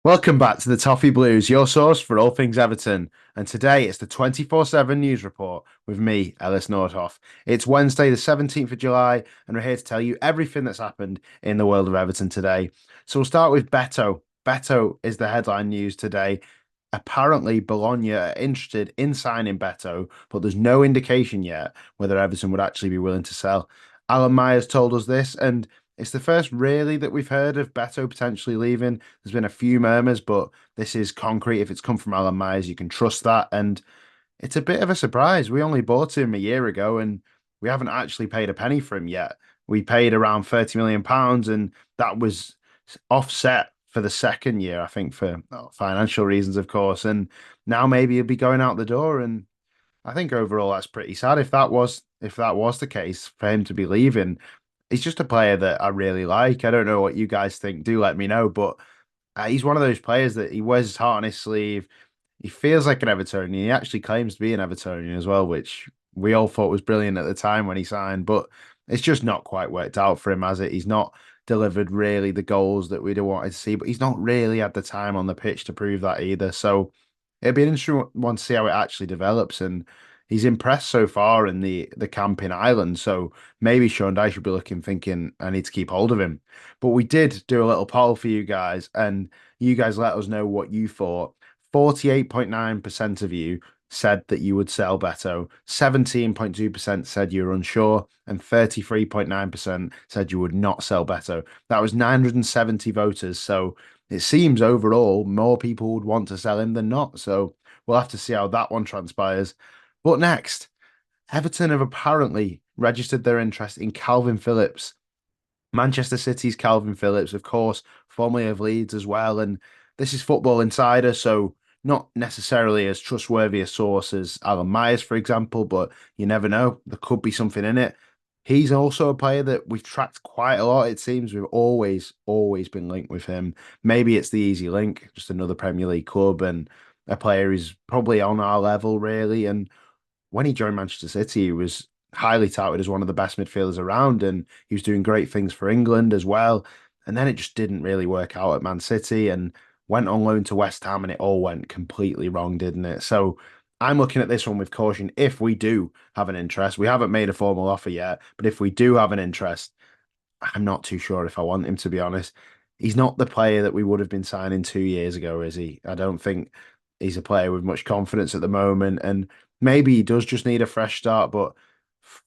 Welcome back to the Toffee Blues, your source for all things Everton. And today it's the 24/7 news report with me, Ellis Nordhoff. It's Wednesday, the 17th of July, and we're here to tell you everything that's happened in the world of Everton today. So we'll start with Beto. Beto is the headline news today. Apparently, Bologna are interested in signing Beto, but there's no indication yet whether Everton would actually be willing to sell. Alan Myers told us this, and it's the first really that we've heard of Beto potentially leaving. There's been a few murmurs, but this is concrete. If it's come from Alan Myers, you can trust that. And it's a bit of a surprise. We only bought him a year ago and we haven't actually paid a penny for him yet. We paid around £30 million, and that was offset for the second year, I think, for financial reasons, of course. And now maybe he'll be going out the door. And I think overall that's pretty sad. If that was the case for him to be leaving, he's just a player that I really like. I don't know what you guys think. Do let me know. But he's one of those players that he wears his heart on his sleeve. He feels like an Evertonian. He actually claims to be an Evertonian as well, which we all thought was brilliant at the time when he signed. But it's just not quite worked out for him, has it? He's not delivered really the goals that we'd have wanted to see, but he's not really had the time on the pitch to prove that either. So it'd be an interesting one to see how it actually develops. And he's impressed so far in the camp in Ireland. So maybe Sean Dyche should be looking, thinking, I need to keep hold of him. But we did do a little poll for you guys, and you guys let us know what you thought. 48.9% of you said that you would sell Beto, 17.2% said you were unsure, and 33.9% said you would not sell Beto. That was 970 voters. So it seems overall more people would want to sell him than not. So we'll have to see how that one transpires. But next, Everton have apparently registered their interest in Calvin Phillips. Manchester City's Calvin Phillips, of course, formerly of Leeds as well. And this is Football Insider, so not necessarily as trustworthy a source as Alan Myers, for example, but you never know. There could be something in it. He's also a player that we've tracked quite a lot, it seems. We've always been linked with him. Maybe it's the easy link, just another Premier League club and a player who's probably on our level, really. And when he joined Manchester City, he was highly touted as one of the best midfielders around, and he was doing great things for England as well. And then it just didn't really work out at Man City and went on loan to West Ham, and it all went completely wrong, didn't it? So I'm looking at this one with caution. If we do have an interest, we haven't made a formal offer yet, but if we do have an interest, I'm not too sure if I want him, to be honest. He's not the player that we would have been signing 2 years ago, is he? I don't think he's a player with much confidence at the moment. And maybe he does just need a fresh start, but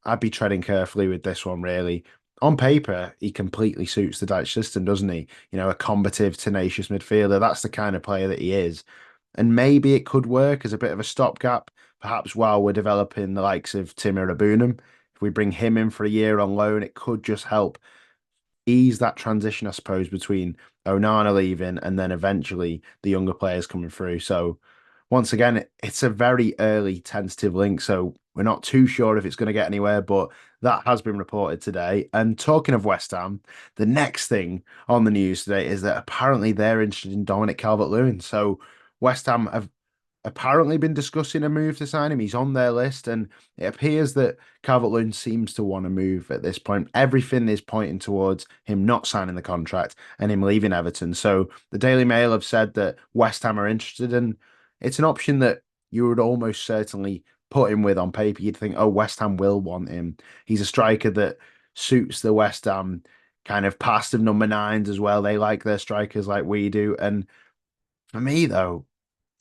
I'd be treading carefully with this one, really. On paper, he completely suits the Dutch system, doesn't he? You know, a combative, tenacious midfielder. That's the kind of player that he is. And maybe it could work as a bit of a stopgap, perhaps while we're developing the likes of Timur Abunam. If we bring him in for a year on loan, it could just help ease that transition, I suppose, between Onana leaving and then eventually the younger players coming through. So once again, it's a very early tentative link, so we're not too sure if it's going to get anywhere, but that has been reported today. And talking of West Ham, the next thing on the news today is that apparently they're interested in Dominic Calvert-Lewin. So West Ham have apparently been discussing a move to sign him. He's on their list, and it appears that Calvert-Lewin seems to want to move at this point. Everything is pointing towards him not signing the contract and him leaving Everton. So the Daily Mail have said that West Ham are interested, and it's an option that you would almost certainly put him with on paper. You'd think, oh, West Ham will want him. He's a striker that suits the West Ham kind of past of number nines as well. They like their strikers like we do. And for me, though,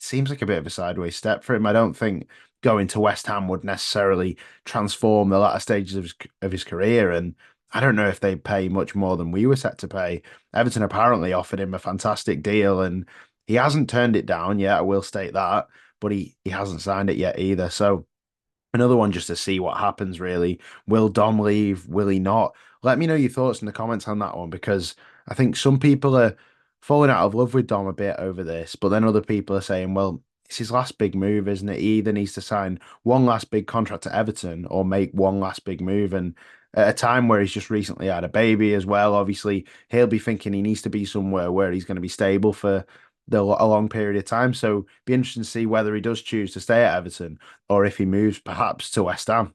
seems like a bit of a sideways step for him. I don't think going to West Ham would necessarily transform the latter stages of his career. And I don't know if they pay much more than we were set to pay. Everton apparently offered him a fantastic deal, and he hasn't turned it down yet. I will state that, but he hasn't signed it yet either. So another one just to see what happens, really. Will Dom leave? Will he not? Let me know your thoughts in the comments on that one, because I think some people are falling out of love with Dom a bit over this, but then other people are saying, well, it's his last big move, isn't it? He either needs to sign one last big contract to Everton or make one last big move. And at a time where he's just recently had a baby as well, obviously he'll be thinking he needs to be somewhere where he's going to be stable for a long period of time. So be interesting to see whether he does choose to stay at Everton or if he moves perhaps to West Ham.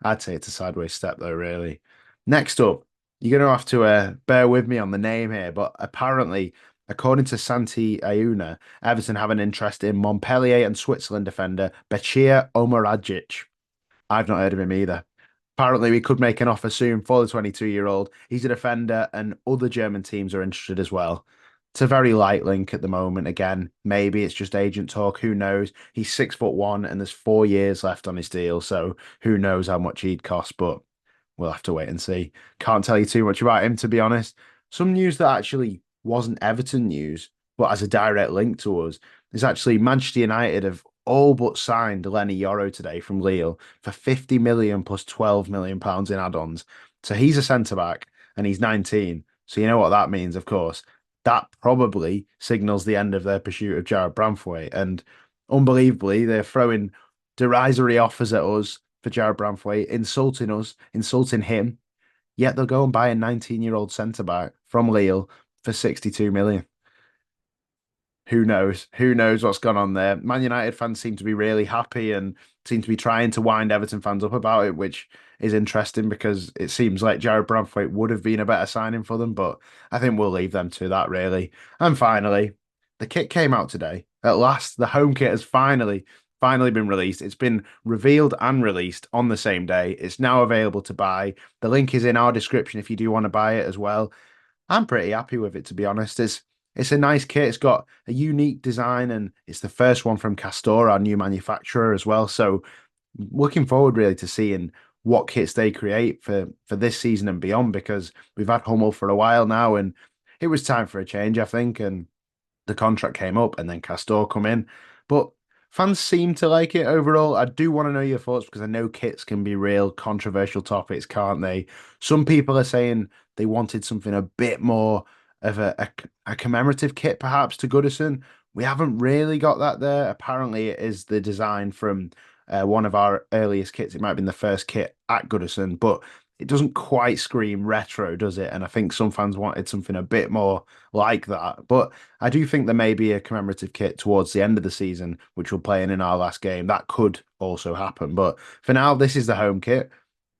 I'd say it's a sideways step though, really. Next up, you're going to have to bear with me on the name here, but apparently According to Santi Auna, Everton have an interest in Montpellier and Switzerland defender Bachir Omaragic. I've not heard of him either. Apparently, we could make an offer soon for the 22-year-old. He's a defender, and other German teams are interested as well. It's a very light link at the moment. Again, maybe it's just agent talk. Who knows? He's 6'1", and there's 4 years left on his deal, so who knows how much he'd cost, but we'll have to wait and see. Can't tell you too much about him, to be honest. Some news that actually wasn't Everton news, but has a direct link to us, is actually Manchester United have all but signed Lenny Yoro today from Lille for 50 million plus 12 million pounds in add-ons. So he's a centre back and he's 19. So you know what that means, of course. That probably signals the end of their pursuit of Jarrad Branthwaite. And unbelievably, they're throwing derisory offers at us for Jarrad Branthwaite, insulting us, insulting him. Yet they'll go and buy a 19-year-old centre back from Lille for 62 million. Who knows? Who knows what's gone on there? Man United fans seem to be really happy and seem to be trying to wind Everton fans up about it, which is interesting because it seems like Jarrad Branthwaite would have been a better signing for them, but I think we'll leave them to that really. And finally, the kit came out today. At last, the home kit has finally been released. It's been revealed and released on the same day. It's now available to buy. The link is in our description if you do want to buy it as well. I'm pretty happy with it, to be honest. It's a nice kit. It's got a unique design, and it's the first one from Castor, our new manufacturer, as well. So, looking forward really to seeing what kits they create for this season and beyond, because we've had Hummel for a while now, and it was time for a change, I think. And the contract came up, and then Castor come in, but fans seem to like it overall. I do want to know your thoughts because I know kits can be real controversial topics, can't they? Some people are saying they wanted something a bit more of a commemorative kit, perhaps, to Goodison. We haven't really got that there. Apparently, it is the design from one of our earliest kits. It might have been the first kit at Goodison, but it doesn't quite scream retro, does it? And I think some fans wanted something a bit more like that. But I do think there may be a commemorative kit towards the end of the season, which we'll play in our last game. That could also happen. But for now, this is the home kit.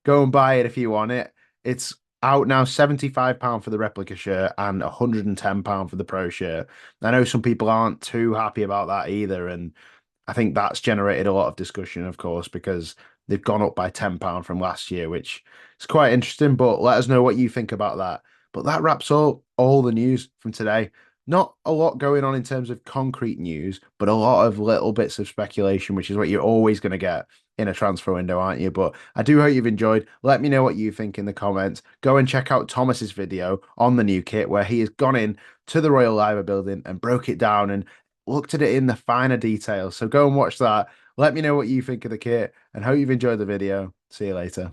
Go and buy it if you want it. It's out now, £75 for the replica shirt and £110 for the pro shirt. I know some people aren't too happy about that either, and I think that's generated a lot of discussion, of course, because they've gone up by £10 from last year, which is quite interesting. But let us know what you think about that. But that wraps up all the news from today. Not a lot going on in terms of concrete news, but a lot of little bits of speculation, which is what you're always going to get in a transfer window, aren't you? But I do hope you've enjoyed. Let me know what you think in the comments. Go and check out Thomas's video on the new kit where he has gone in to the Royal Liver building and broke it down and looked at it in the finer details. So go and watch that. Let me know what you think of the kit and hope you've enjoyed the video. See you later.